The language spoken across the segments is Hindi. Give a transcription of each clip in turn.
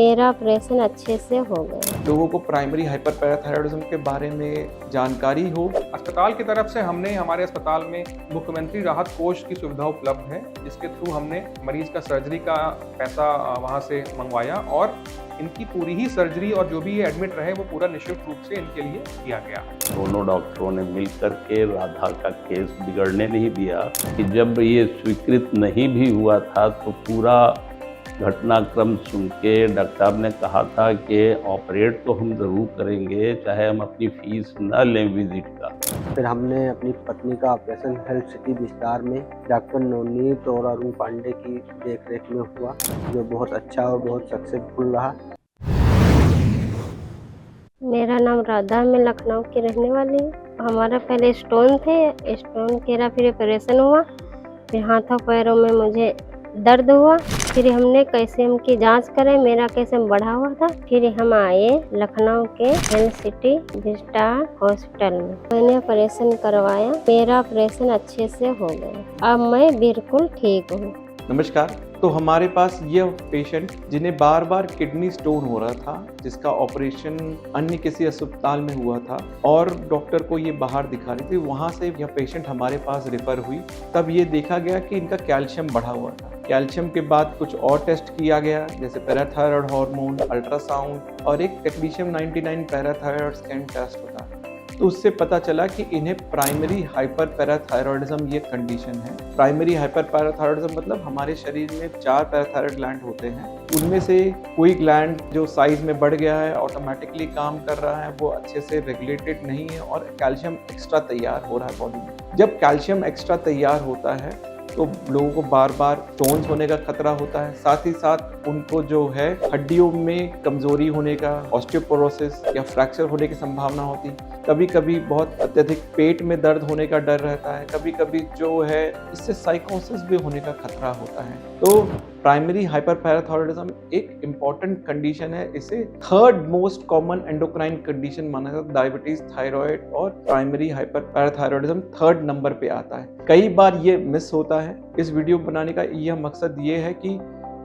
मेरा ऑपरेशन अच्छे से हो गया। लोगों को प्राइमरी हाइपरपैराथायरॉयडिज्म के बारे में जानकारी हो। अस्पताल की तरफ से हमने हमारे अस्पताल में मुख्यमंत्री राहत कोष की सुविधा उपलब्ध है, जिसके थ्रू हमने मरीज का सर्जरी का पैसा वहां से मंगवाया और इनकी पूरी ही सर्जरी और जो भी ये एडमिट रहे वो पूरा निःशुल्क रूप से इनके लिए किया गया। दोनों डॉक्टरों ने मिलकर के राधा का केस बिगड़ने नहीं दिया कि जब ये स्वीकृत नहीं भी हुआ था तो पूरा घटनाक्रम सुन के डॉक्टर साहब ने कहा था कि ऑपरेट तो हम ज़रूर करेंगे, चाहे हम अपनी फीस न लें विजिट का। फिर हमने अपनी पत्नी का ऑपरेशन हेल्थ सिटी विस्तार में डॉक्टर नवनीत और अरुण पांडे की देखरेख में हुआ, जो बहुत अच्छा और बहुत सक्सेसफुल रहा। मेरा नाम राधा, मैं लखनऊ की रहने वाली हूँ। हमारा पहले स्टोन थे, स्टोन केरा, फिर ऑपरेशन हुआ, फिर हाथों पैरों में मुझे दर्द हुआ। फिर हमने कैल्शियम की जांच करे, मेरा कैल्शियम बढ़ा हुआ था। फिर हम आए लखनऊ के हेल्थ सिटी विस्टार हॉस्पिटल में, मैंने ऑपरेशन करवाया, मेरा ऑपरेशन अच्छे से हो गया, अब मैं बिल्कुल ठीक हूँ। नमस्कार। तो हमारे पास ये पेशेंट जिन्हें बार बार किडनी स्टोन हो रहा था, जिसका ऑपरेशन अन्य किसी अस्पताल में हुआ था और डॉक्टर को ये बाहर दिखा रही थी, वहाँ से यह पेशेंट हमारे पास रेफर हुई। तब ये देखा गया कि इनका कैल्शियम बढ़ा हुआ था। कैल्शियम के बाद कुछ और टेस्ट किया गया, जैसे पैराथायरॉयड हार्मोन, अल्ट्रासाउंड और एक टेक्नीशियम 99 पैराथायरॉयड स्कैन टेस्ट होता है। तो उससे पता चला कि इन्हें प्राइमरी हाइपरपैराथायरॉयडिज्म ये कंडीशन है। प्राइमरी हाइपरपैराथायरॉयडिज्म मतलब हमारे शरीर में 4 पैराथायरॉयड ग्लैंड होते हैं, उनमें से कोई ग्लैंड जो साइज में बढ़ गया है, ऑटोमेटिकली काम कर रहा है, वो अच्छे से रेगुलेटेड नहीं है और कैल्शियम एक्स्ट्रा तैयार हो रहा है बॉडी में। जब कैल्शियम एक्स्ट्रा तैयार होता है तो लोगों को बार बार स्टोन्स होने का खतरा होता है, साथ ही साथ उनको जो है हड्डियों में कमजोरी होने का, ऑस्टियोपोरोसिस या फ्रैक्चर होने की संभावना होती। कभी कभी बहुत अत्यधिक पेट में दर्द होने का डर रहता है, कभी कभी जो है इससे साइकोसिस भी होने का खतरा होता है। तो प्राइमरी हाइपरपैराथायरॉयडिज्म एक इम्पॉर्टेंट कंडीशन है। इसे third most common endocrine condition माना जाता है। डायबिटीज, थायराइड और प्राइमरी हाइपरपैराथायरॉयडिज्म थर्ड नंबर पे आता है। कई बार ये मिस होता है। इस वीडियो बनाने का यह मकसद ये है कि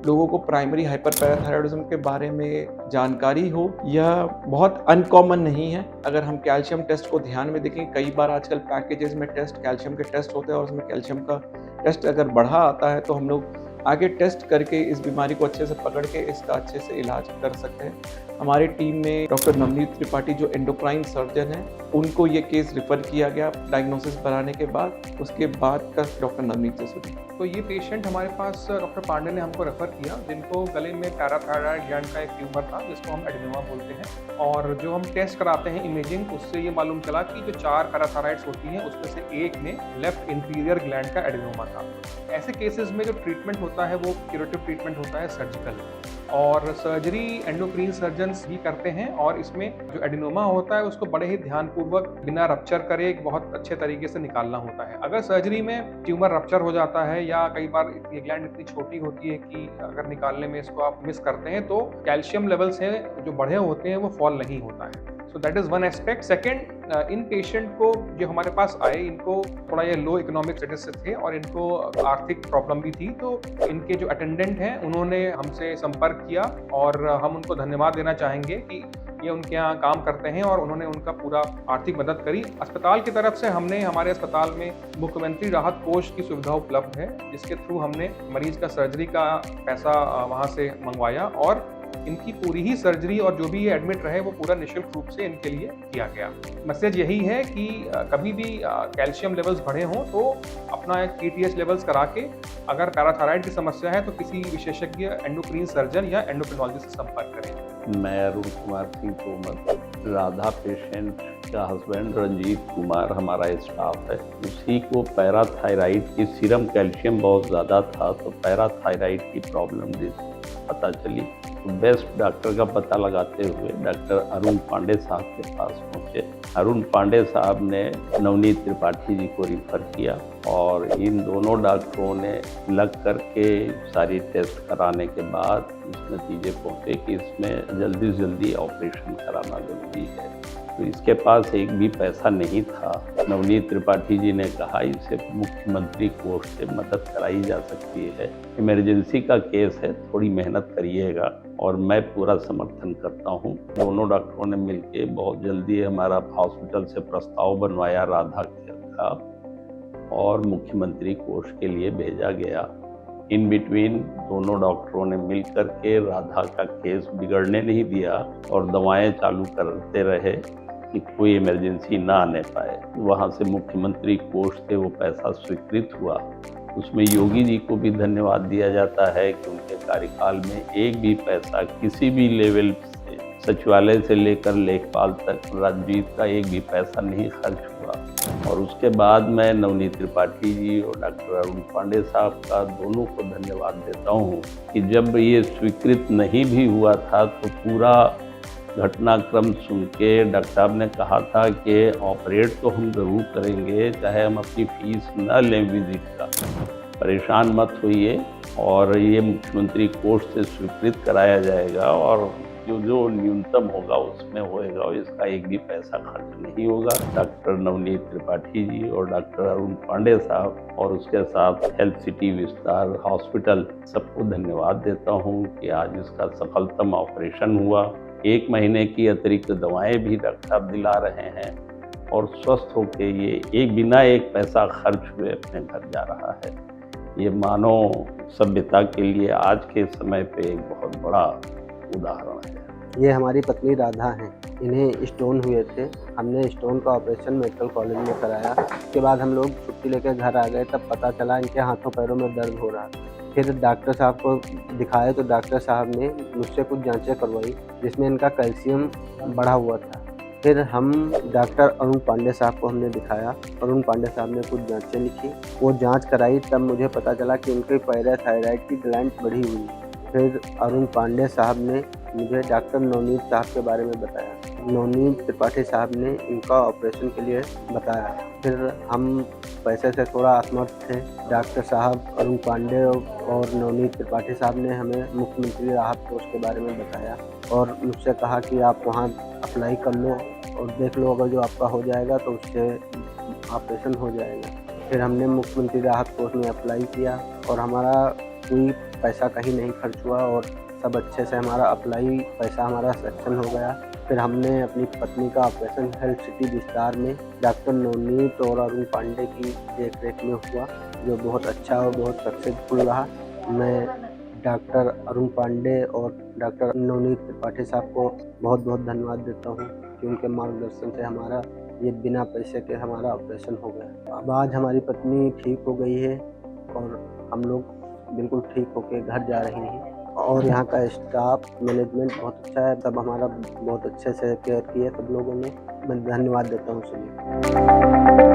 लोगों को प्राइमरी हाइपरपैराथायरॉयडिज्म के बारे में जानकारी हो। यह बहुत अनकॉमन नहीं है। अगर हम कैल्शियम टेस्ट को ध्यान में देखें, कई बार आजकल पैकेजेस में टेस्ट कैल्शियम के टेस्ट होते हैं और उसमें कैल्शियम का टेस्ट अगर बढ़ा आता है तो हम लोग आगे टेस्ट करके इस बीमारी को अच्छे से पकड़ के इसका अच्छे से इलाज कर सकते हैं। हमारी टीम में डॉक्टर नवनीत त्रिपाठी जो एंडोक्राइन सर्जन है, उनको ये केस रिफर किया गया डायग्नोसिस बनाने के बाद। उसके बाद का डॉक्टर नवनीत से सुनिए। तो ये पेशेंट हमारे पास डॉक्टर पांडे ने हमको रेफर किया, जिनको गले में पैराथायरॉयड ग्लैंड का एक ट्यूमर था, जिसको हम एडेनोमा बोलते हैं। और जो हम टेस्ट कराते हैं इमेजिंग, उससे ये मालूम चला कि जो 4 पैराथायरॉइड्स होती हैं उसमें से एक में लेफ्ट इंफीरियर ग्लैंड का एडेनोमा था। ऐसे केसेस में जो ट्रीटमेंट होता है वो क्यूरेटिव ट्रीटमेंट होता है, सर्जिकल, और सर्जरी एंडोक्रीन सर्जन्स भी करते हैं। और इसमें जो एडिनोमा होता है उसको बड़े ही ध्यानपूर्वक बिना रप्चर करे एक बहुत अच्छे तरीके से निकालना होता है। अगर सर्जरी में ट्यूमर रप्चर हो जाता है या कई बार ये ग्लैंड इतनी छोटी होती है कि अगर निकालने में इसको आप मिस करते हैं तो कैल्शियम लेवल्स हैं जो बढ़े होते हैं वो फॉल नहीं होता है। So that is one aspect. Second, in patient को जो हमारे पास आए, इनको थोड़ा ये लो इकोनॉमिक स्टेटस से थे और इनको आर्थिक प्रॉब्लम भी थी। तो इनके जो अटेंडेंट हैं उन्होंने हमसे संपर्क किया और हम उनको धन्यवाद देना चाहेंगे कि ये उनके यहाँ काम करते हैं और उन्होंने उनका पूरा आर्थिक मदद करी। अस्पताल की तरफ से हमने हमारे अस्पताल में मुख्यमंत्री राहत कोष की सुविधा उपलब्ध है, जिसके थ्रू हमने मरीज का सर्जरी का पैसा वहाँ से मंगवाया और इनकी पूरी ही सर्जरी और जो भी ये एडमिट रहे वो पूरा निःशुल्क रूप से इनके लिए किया गया। मैसेज यही है कि कभी भी कैल्शियम लेवल्स बढ़े हों तो अपना TTH लेवल्स करा के, अगर पैराथायराइड की समस्या है तो किसी विशेषज्ञ एंडोक्रीन सर्जन या एंडोक्रिनोलॉजिस्ट से संपर्क करें। मैं अरुण कुमार सिंह तोमर, राधा पेशेंट का हस्बैंड रंजीत कुमार हमारा स्टाफ है। उसी को पैराथायराइड की सीरम कैल्शियम बहुत ज़्यादा था तो पैराथायराइड की प्रॉब्लम पता चली। तो बेस्ट डॉक्टर का पता लगाते हुए डॉक्टर अरुण पांडे साहब के पास पहुँचे। अरुण पांडे साहब ने नवनीत त्रिपाठी जी को रिफ़र किया और इन दोनों डॉक्टरों ने लग करके सारी टेस्ट कराने के बाद इस नतीजे पहुँचे कि इसमें जल्दी से जल्दी ऑपरेशन कराना जरूरी है। तो इसके पास एक भी पैसा नहीं था। नवनीत त्रिपाठी जी ने कहा इसे मुख्यमंत्री कोष से मदद कराई जा सकती है, इमरजेंसी का केस है, थोड़ी मेहनत करिएगा, और मैं पूरा समर्थन करता हूं। दोनों डॉक्टरों ने मिलकर बहुत जल्दी हमारा हॉस्पिटल से प्रस्ताव बनवाया राधा का और मुख्यमंत्री कोष के लिए भेजा गया। इन बिटवीन दोनों डॉक्टरों ने मिलकर के राधा का केस बिगड़ने नहीं दिया और दवाएं चालू करते रहे कि कोई इमरजेंसी ना आने पाए। वहाँ से मुख्यमंत्री कोष से वो पैसा स्वीकृत हुआ। उसमें योगी जी को भी धन्यवाद दिया जाता है कि उनके कार्यकाल में एक भी पैसा किसी भी लेवल से, सचिवालय से लेकर लेखपाल तक, रंजीत का एक भी पैसा नहीं खर्च हुआ। और उसके बाद मैं नवनीत त्रिपाठी जी और डॉक्टर अरुण पांडे साहब का दोनों को धन्यवाद देता हूँ कि जब ये स्वीकृत नहीं भी हुआ था तो पूरा घटनाक्रम सुन के डॉक्टर साहब ने कहा था कि ऑपरेट तो हम ज़रूर करेंगे, चाहे हम अपनी फीस न लें विजिट का, परेशान मत होइए, और ये मुख्यमंत्री कोष से स्वीकृत कराया जाएगा और जो न्यूनतम होगा उसमें होएगा और इसका एक भी पैसा खर्च नहीं होगा। डॉक्टर नवनीत त्रिपाठी जी और डॉक्टर अरुण पांडे साहब और उसके साथ हेल्थ सिटी विस्तार हॉस्पिटल सबको धन्यवाद देता हूं कि आज इसका सफलतम ऑपरेशन हुआ। 1 महीने की अतिरिक्त दवाएं भी डॉक्टर साहब दिला रहे हैं और स्वस्थ होकर ये बिना एक पैसा खर्च हुए अपने घर जा रहा है। ये मानव सभ्यता के लिए आज के समय पे एक बहुत बड़ा उदाहरण है। ये हमारी पत्नी राधा हैं। इन्हें स्टोन हुए थे। हमने स्टोन का ऑपरेशन मेडिकल कॉलेज में कराया। उसके बाद हम लोग छुट्टी लेकर घर आ गए, तब पता चला इनके हाथों पैरों में दर्द हो रहा। फिर डॉक्टर साहब को दिखाए तो डॉक्टर साहब ने मुझसे कुछ जांचें करवाई जिसमें इनका कैल्शियम बढ़ा हुआ था। फिर हम डॉक्टर अरुण पांडे साहब को हमने दिखाया। अरुण पांडे साहब ने कुछ जांचें लिखी, वो जांच कराई, तब मुझे पता चला कि उनके पैराथायराइड की ग्लैंड बढ़ी हुई है। फिर अरुण पांडे साहब ने मुझे डॉक्टर नवनीत साहब के बारे में बताया। नवनीत त्रिपाठी साहब ने इनका ऑपरेशन के लिए बताया। फिर हम पैसे से थोड़ा असमर्थ थे। डॉक्टर साहब अरुण पांडे और नवनीत त्रिपाठी साहब ने हमें मुख्यमंत्री राहत कोष के बारे में बताया और मुझसे कहा कि आप वहाँ अप्लाई कर लो और देख लो, अगर जो आपका हो जाएगा तो उससे ऑपरेशन हो जाएगा। फिर हमने मुख्यमंत्री राहत कोष में अप्लाई किया और हमारा कोई पैसा कहीं नहीं खर्च हुआ और सब अच्छे से हमारा अप्लाई पैसा हमारा सेक्शन हो गया। फिर हमने अपनी पत्नी का ऑपरेशन हेल्थ सिटी विस्तार में डॉक्टर नवनीत और अरुण पांडे की देखरेख में हुआ, जो बहुत अच्छा और बहुत सक्सेसफुल रहा। मैं डॉक्टर अरुण पांडे और डॉक्टर नवनीत त्रिपाठी साहब को बहुत बहुत धन्यवाद देता हूँ कि उनके मार्गदर्शन से हमारा ये बिना पैसे के हमारा ऑपरेशन हो गया। अब आज हमारी पत्नी ठीक हो गई है और हम लोग बिल्कुल ठीक होके घर जा रहे हैं और यहाँ का स्टाफ मैनेजमेंट बहुत अच्छा है। तब हमारा बहुत अच्छे से केयर किया सब लोगों ने। मैं धन्यवाद देता हूँ सभी।